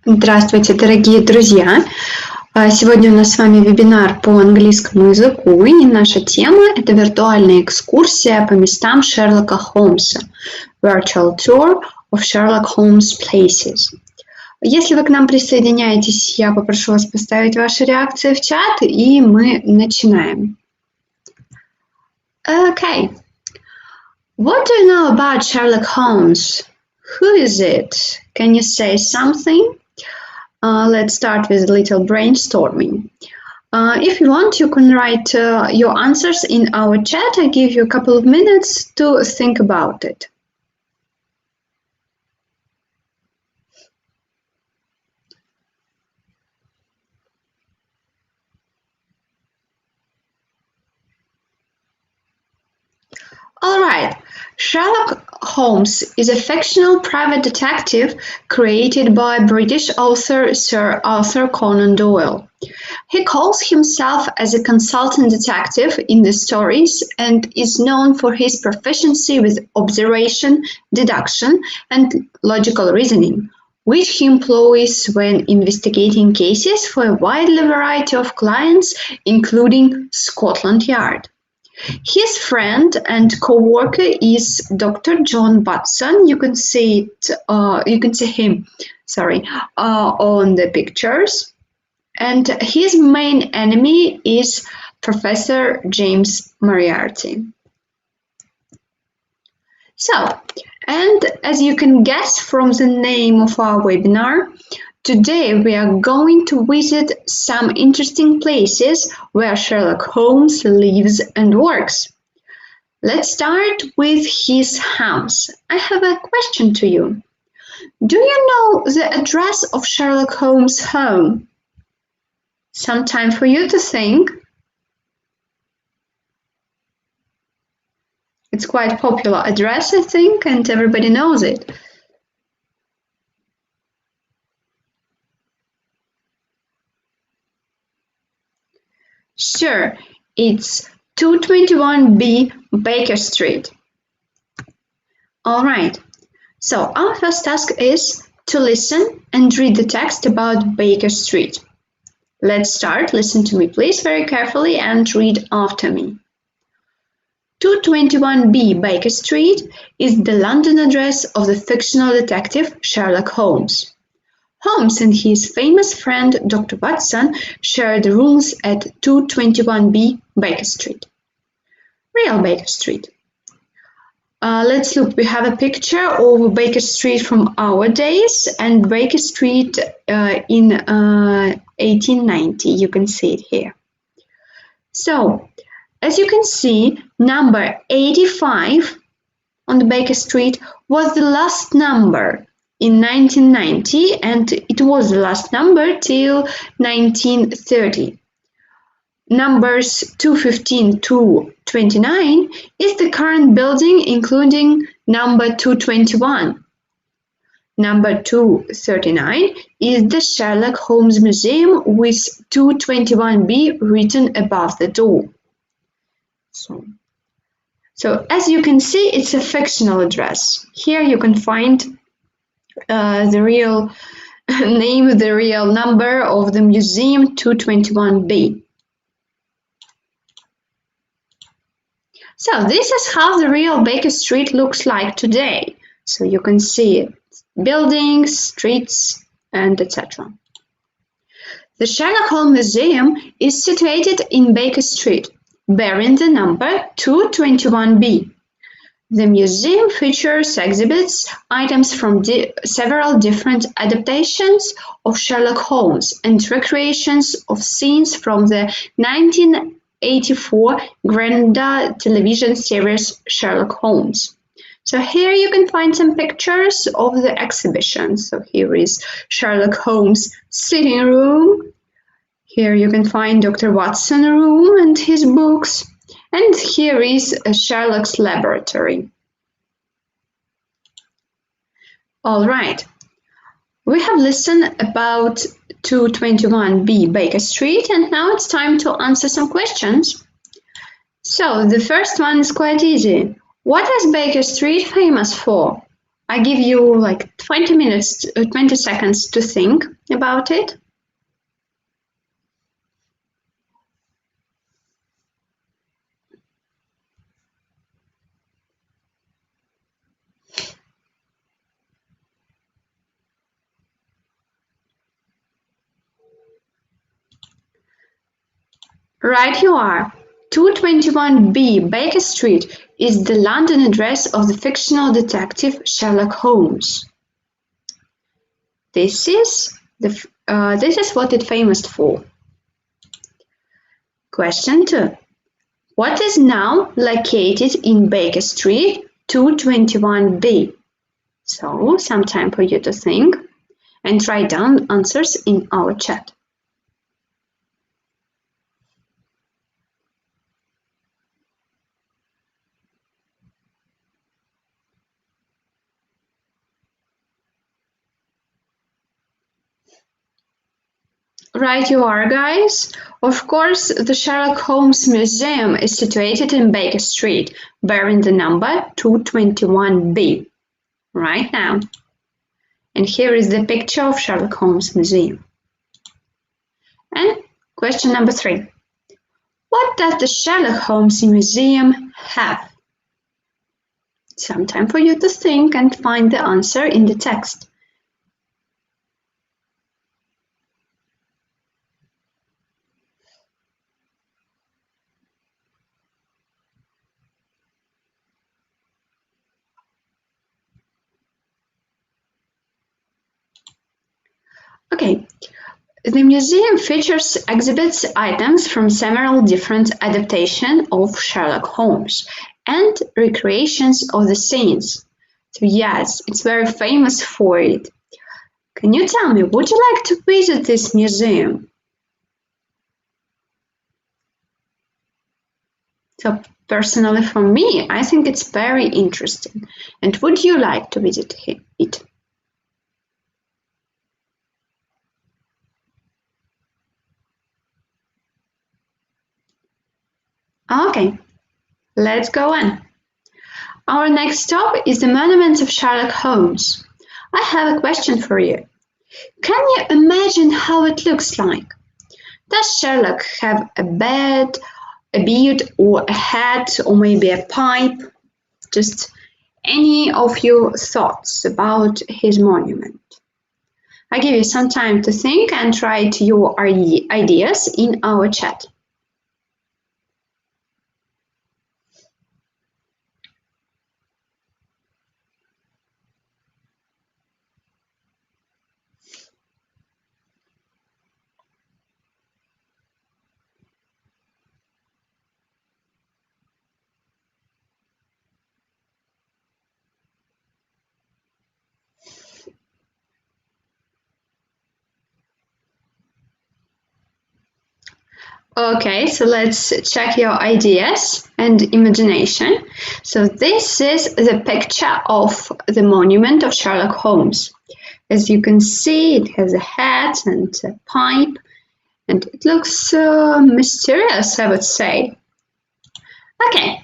Здравствуйте, дорогие друзья! Сегодня у нас с вами вебинар по английскому языку, и наша тема – это виртуальная экскурсия по местам Шерлока Холмса, Virtual Tour of Sherlock Holmes Places. Если вы к нам присоединяетесь, я попрошу вас поставить ваши реакции в чат, и мы начинаем. Okay. What do you know about Sherlock Holmes? Who is it? Can you say something? Let's start with a little brainstorming. If you want, you can write your answers in our chat. I give you a couple of minutes to think about it. All right. Sherlock Holmes is a fictional private detective created by British author Sir Arthur Conan Doyle. He calls himself as a consultant detective in the stories and is known for his proficiency with observation, deduction, and logical reasoning, which he employs when investigating cases for a wide variety of clients, including Scotland Yard. His friend and co-worker is Dr. John Watson. You can see him on the pictures. And his main enemy is Professor James Moriarty. So, and as you can guess from the name of our webinar, today we are going to visit some interesting places where Sherlock Holmes lives and works. Let's start with his house. I have a question to you. Do you know the address of Sherlock Holmes' home? Some time for you to think. It's quite a popular address, I think, and everybody knows it. Sure, it's 221B Baker Street. All right, so our first task is to listen and read the text about Baker Street. Let's start. Listen to me, please, very carefully and read after me. 221B Baker Street is the London address of the fictional detective Sherlock Holmes. Holmes and his famous friend Dr. Watson shared rooms at 221B Baker Street. Real Baker Street. Let's look. We have a picture of Baker Street from our days and Baker Street in 1890. You can see it here. So, as you can see, number 85 on the Baker Street was the last number in 1990, and it was the last number till 1930. Numbers 215 to 29 is the current building, including number 221. Number 239 is the Sherlock Holmes Museum with 221B written above the door. So as you can see, it's a fictional address. Here you can find the real name, the real number of the museum, 221B. So this is how the real Baker Street looks like today. So you can see buildings, streets, and etc. The Sherlock Holmes Museum is situated in Baker Street, bearing the number 221B. The museum features exhibits items from several different adaptations of Sherlock Holmes and recreations of scenes from the 1984 Granda television series Sherlock Holmes. So here you can find some pictures of the exhibition. So here is Sherlock Holmes' sitting room. Here you can find Dr. Watson room and his books. And here is Sherlock's laboratory. All right, we have listened about 221B Baker Street, and now it's time to answer some questions. So the first one is quite easy. What is Baker Street famous for? I give you like 20 seconds to think about it. Right you are. 221B Baker Street is the London address of the fictional detective Sherlock Holmes. This is what it's famous for. Question 2. What is now located in Baker Street 221B? So, some time for you to think and write down answers in our chat. Right you are, guys. Of course, the Sherlock Holmes Museum is situated in Baker Street, bearing the number 221B. Right now. And here is the picture of Sherlock Holmes Museum. And question number 3. What does the Sherlock Holmes Museum have? Some time for you to think and find the answer in the text. Okay, the museum features exhibits items from several different adaptations of Sherlock Holmes and recreations of the scenes. So yes, it's very famous for it. Can you tell me, would you like to visit this museum? So personally for me, I think it's very interesting. And would you like to visit it? Okay, let's go on. Our next stop is the monument of Sherlock Holmes. I have a question for you. Can you imagine how it looks like? Does Sherlock have a bed, a beard, or a hat, or maybe a pipe? Just any of your thoughts about his monument. I give you some time to think and write your ideas in our chat. Okay, so let's check your ideas and imagination. So this is the picture of the monument of Sherlock Holmes. As you can see, it has a hat and a pipe, and it looks mysterious, I would say. Okay,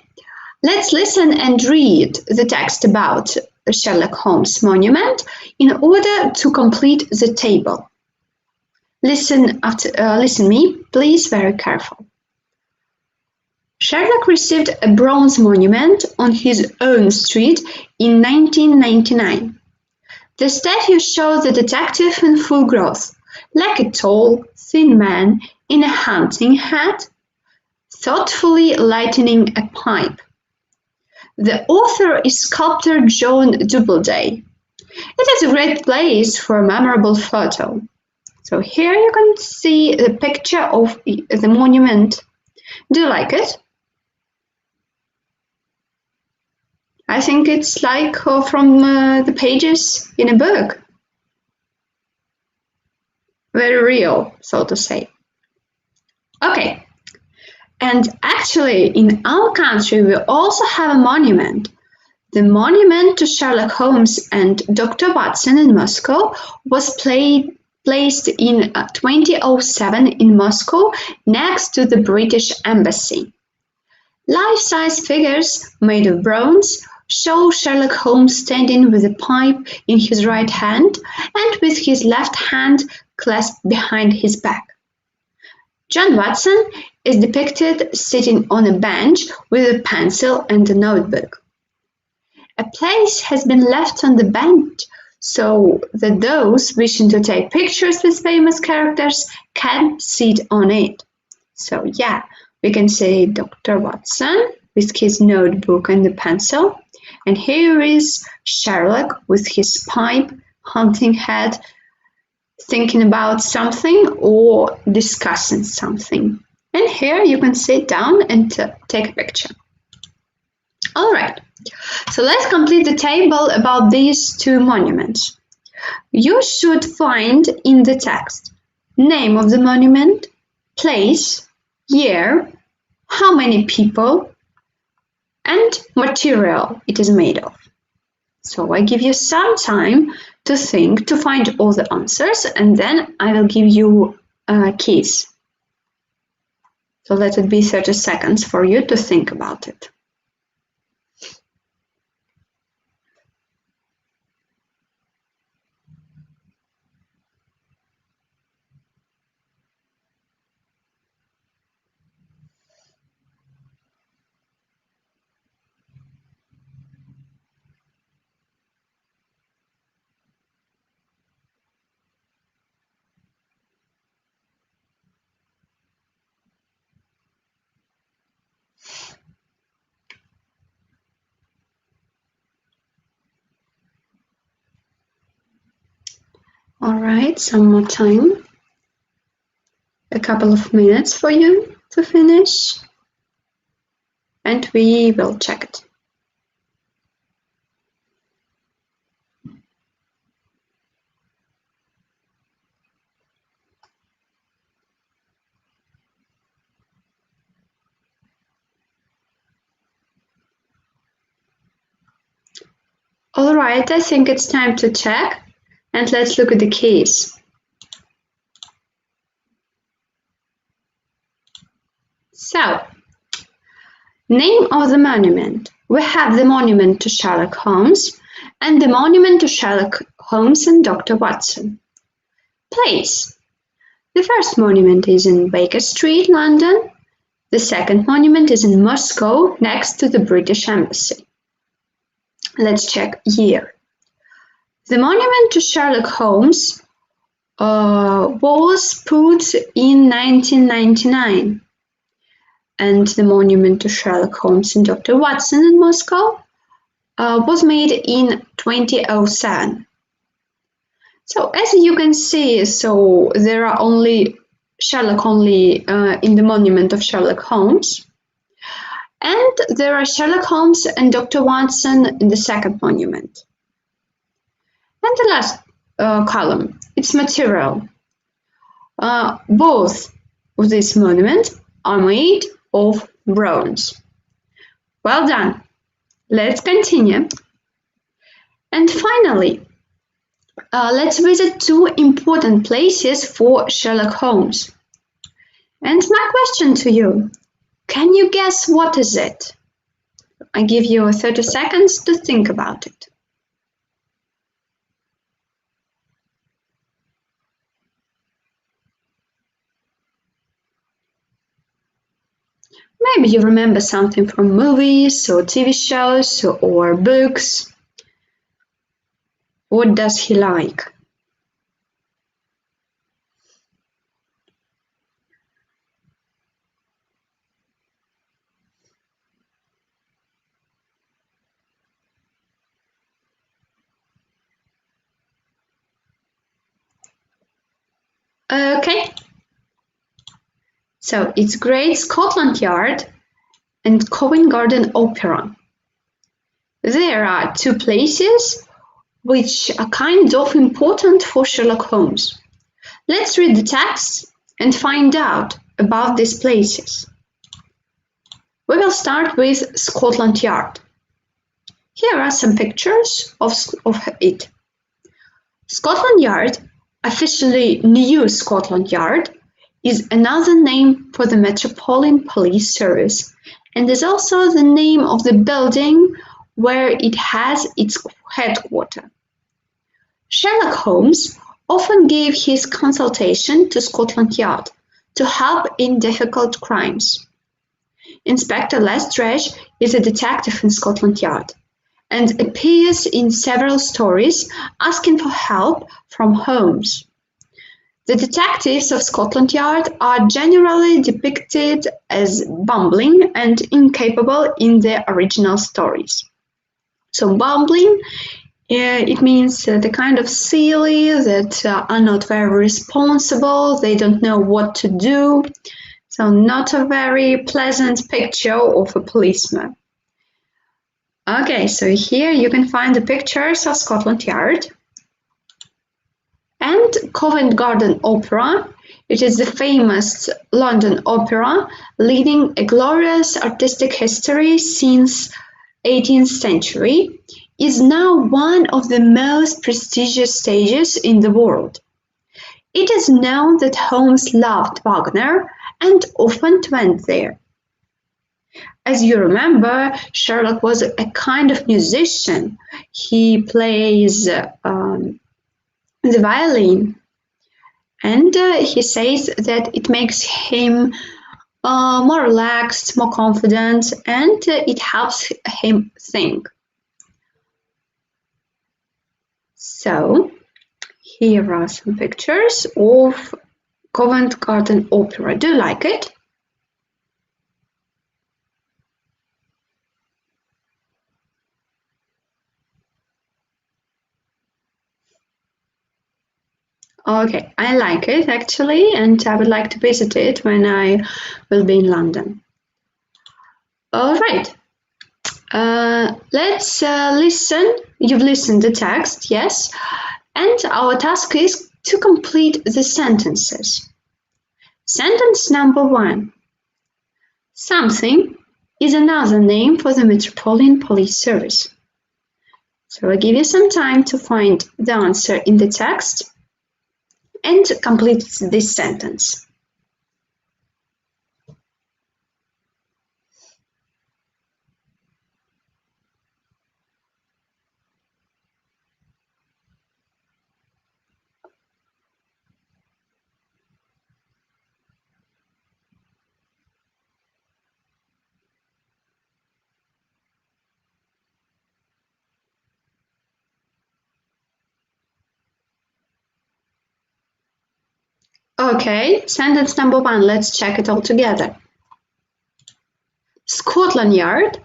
let's listen and read the text about the Sherlock Holmes monument in order to complete the table. Listen me, please, very careful. Sherlock received a bronze monument on his own street in 1999. The statue shows the detective in full growth, like a tall, thin man in a hunting hat, thoughtfully lighting a pipe. The author is sculptor John Doubleday. It is a great place for a memorable photo. So here you can see the picture of the monument. Do you like it? I think it's like from the pages in a book. Very real, so to say. Okay, and actually in our country we also have a monument. The monument to Sherlock Holmes and Dr. Watson in Moscow was placed in 2007 in Moscow next to the British Embassy. Life-size figures made of bronze show Sherlock Holmes standing with a pipe in his right hand and with his left hand clasped behind his back. John Watson is depicted sitting on a bench with a pencil and a notebook. A place has been left on the bench so that those wishing to take pictures with famous characters can sit on it. So yeah, we can say Dr. Watson with his notebook and the pencil, and here is Sherlock with his pipe, hunting head, thinking about something or discussing something. And here you can sit down and take a picture. All right, so let's complete the table about these two monuments. You should find in the text name of the monument, place, year, how many people, and material it is made of. So I give you some time to think, to find all the answers, and then I will give you keys. So let it be 30 seconds for you to think about it. All right, some more time. A couple of minutes for you to finish, and we will check it. All right, I think it's time to check. And let's look at the keys. So, name of the monument. We have the monument to Sherlock Holmes and the monument to Sherlock Holmes and Dr. Watson. Place. The first monument is in Baker Street, London. The second monument is in Moscow, next to the British Embassy. Let's check year. The monument to Sherlock Holmes was put in 1999, and the monument to Sherlock Holmes and Dr. Watson in Moscow was made in 2007. So as you can see, so there are only Sherlock in the monument of Sherlock Holmes, and there are Sherlock Holmes and Dr. Watson in the second monument. And the last column, it's material. Both of these monuments are made of bronze. Well done. Let's continue. And finally, let's visit two important places for Sherlock Holmes. And my question to you, can you guess what is it? I give you 30 seconds to think about it. Maybe you remember something from movies or TV shows or books. What does he like? Okay. So it's Great Scotland Yard and Covent Garden Opera. There are two places which are kind of important for Sherlock Holmes. Let's read the text and find out about these places. We will start with Scotland Yard. Here are some pictures of it. Scotland Yard, officially New Scotland Yard, is another name for the Metropolitan Police Service and is also the name of the building where it has its headquarters. Sherlock Holmes often gave his consultation to Scotland Yard to help in difficult crimes. Inspector Lestrange is a detective in Scotland Yard and appears in several stories asking for help from Holmes. The detectives of Scotland Yard are generally depicted as bumbling and incapable in their original stories. So bumbling, it means the kind of silly that are not very responsible, they don't know what to do. So not a very pleasant picture of a policeman. Okay, so here you can find the pictures of Scotland Yard. And Covent Garden Opera, it is the famous London opera leading a glorious artistic history since 18th century, is now one of the most prestigious stages in the world. It is known that Holmes loved Wagner and often went there. As you remember, Sherlock was a kind of musician. He plays the violin, and he says that it makes him more relaxed, more confident, and it helps him think. So here are some pictures of Covent Garden Opera. Do you like it? Okay, I like it actually, and I would like to visit it when I will be in London. All right, let's listen. You've listened the text, yes, and our task is to complete the sentences. Sentence number 1. Something is another name for the Metropolitan Police Service. So I'll give you some time to find the answer in the text and complete this sentence. Okay, sentence number 1, let's check it all together. Scotland Yard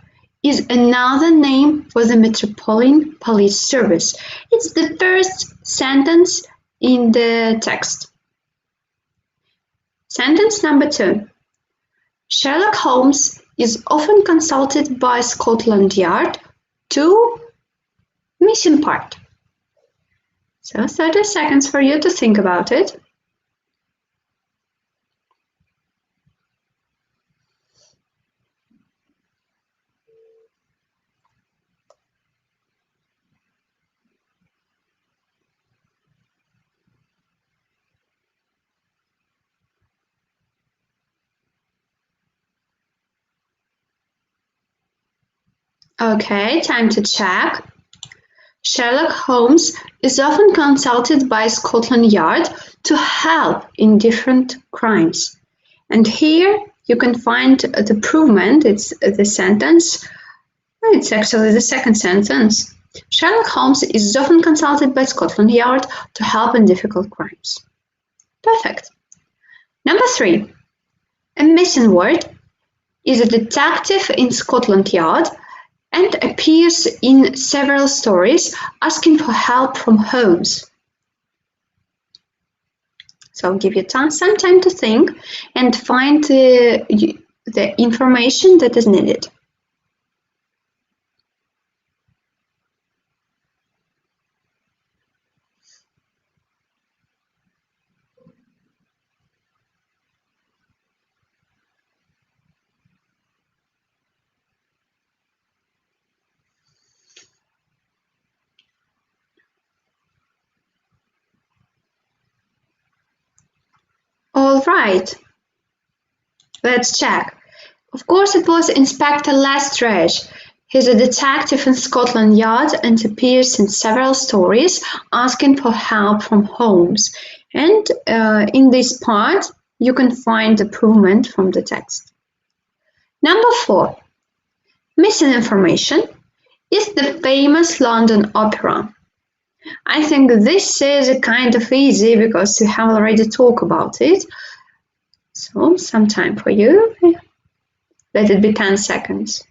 is another name for the Metropolitan Police Service. It's the first sentence in the text. Sentence number 2. Sherlock Holmes is often consulted by Scotland Yard to missing part. So 30 seconds for you to think about it. Okay, time to check. Sherlock Holmes is often consulted by Scotland Yard to help in different crimes. And here you can find the provement, it's the sentence, it's actually the second sentence. Sherlock Holmes is often consulted by Scotland Yard to help in difficult crimes. Perfect. Number 3. A missing word is a detective in Scotland Yard and appears in several stories asking for help from Holmes. So I'll give you some time to think and find the information that is needed. All right, let's check. Of course, it was Inspector Lestrange. He's a detective in Scotland Yard and appears in several stories asking for help from Holmes. And in this part, you can find the improvement from the text. Number 4. Missing information is the famous London Opera. I think this is a kind of easy because we have already talked about it. So, some time for you. Let it be 10 seconds.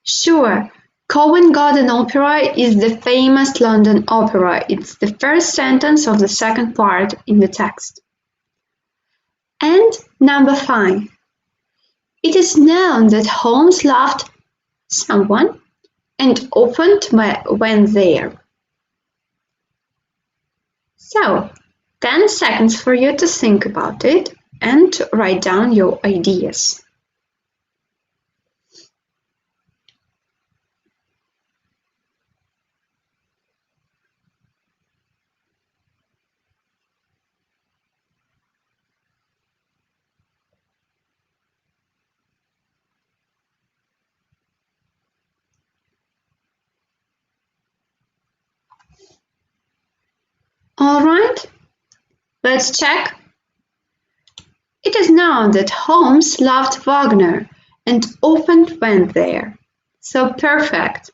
Sure, Covent Garden Opera is the famous London Opera. It's the first sentence of the second part in the text. And number 5. It is known that Holmes loved someone and often went there. So, 10 seconds for you to think about it and write down your ideas. All right, let's check. It is known that Holmes loved Wagner and often went there. So perfect.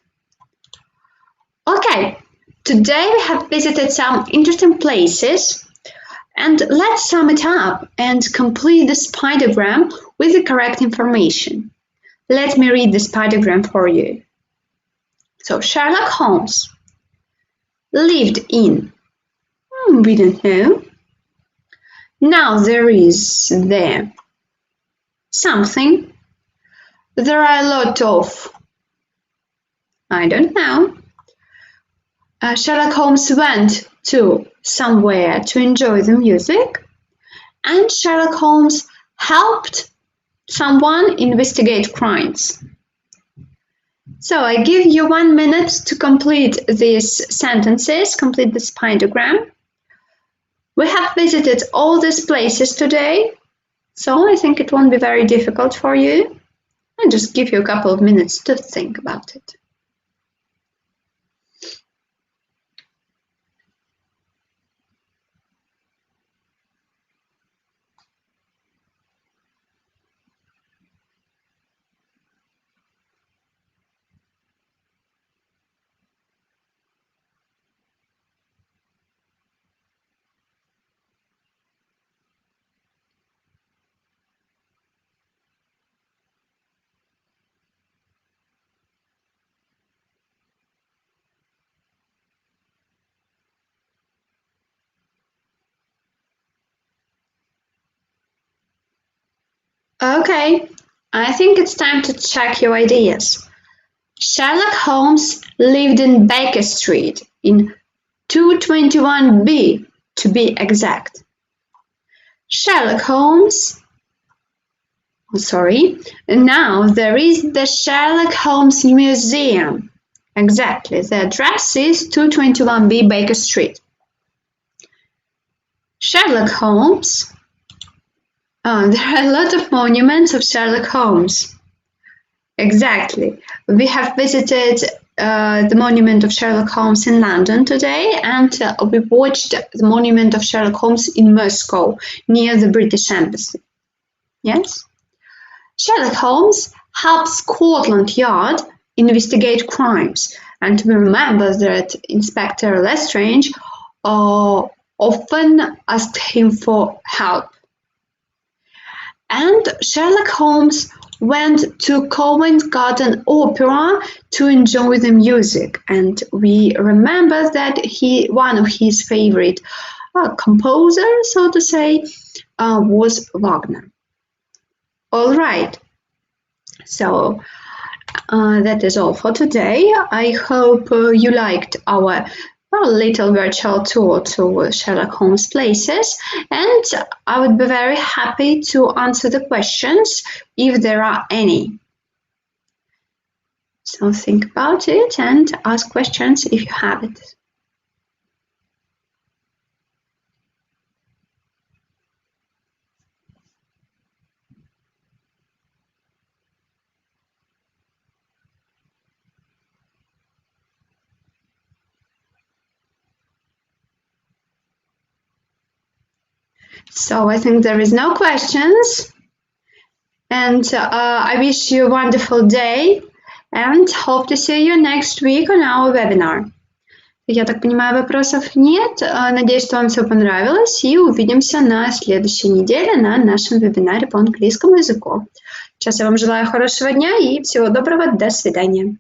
Okay, today we have visited some interesting places, and let's sum it up and complete the spidergram with the correct information. Let me read the spidergram for you. So Sherlock Holmes lived in, we don't know. Now there is there something. There are a lot of, I don't know. Sherlock Holmes went to somewhere to enjoy the music, and Sherlock Holmes helped someone investigate crimes. So I give you 1 minute to complete these sentences, complete the spidergram. We have visited all these places today, so I think it won't be very difficult for you. I'll just give you a couple of minutes to think about it. Okay, I think it's time to check your ideas. Sherlock Holmes lived in Baker Street in 221B, to be exact. Sherlock Holmes, now there is the Sherlock Holmes Museum. Exactly, the address is 221B Baker Street. Sherlock Holmes. There are a lot of monuments of Sherlock Holmes. Exactly. We have visited the monument of Sherlock Holmes in London today, and we watched the monument of Sherlock Holmes in Moscow, near the British Embassy. Yes? Sherlock Holmes helps Scotland Yard investigate crimes, and we remember that Inspector Lestrange often asked him for help. And Sherlock Holmes went to Covent Garden Opera to enjoy the music, and we remember that one of his favorite composers, so to say, was Wagner. All right, so that is all for today. I hope you liked our little virtual tour to Sherlock Holmes places, and I would be very happy to answer the questions if there are any. So think about it and ask questions if you have it. So I think there is no questions, and I wish you a wonderful day and hope to see you next week on our webinar. Я так понимаю, вопросов нет. Надеюсь, что вам все понравилось, и увидимся на следующей неделе на нашем вебинаре по английскому языку. Сейчас я вам желаю хорошего дня и всего доброго. До свидания.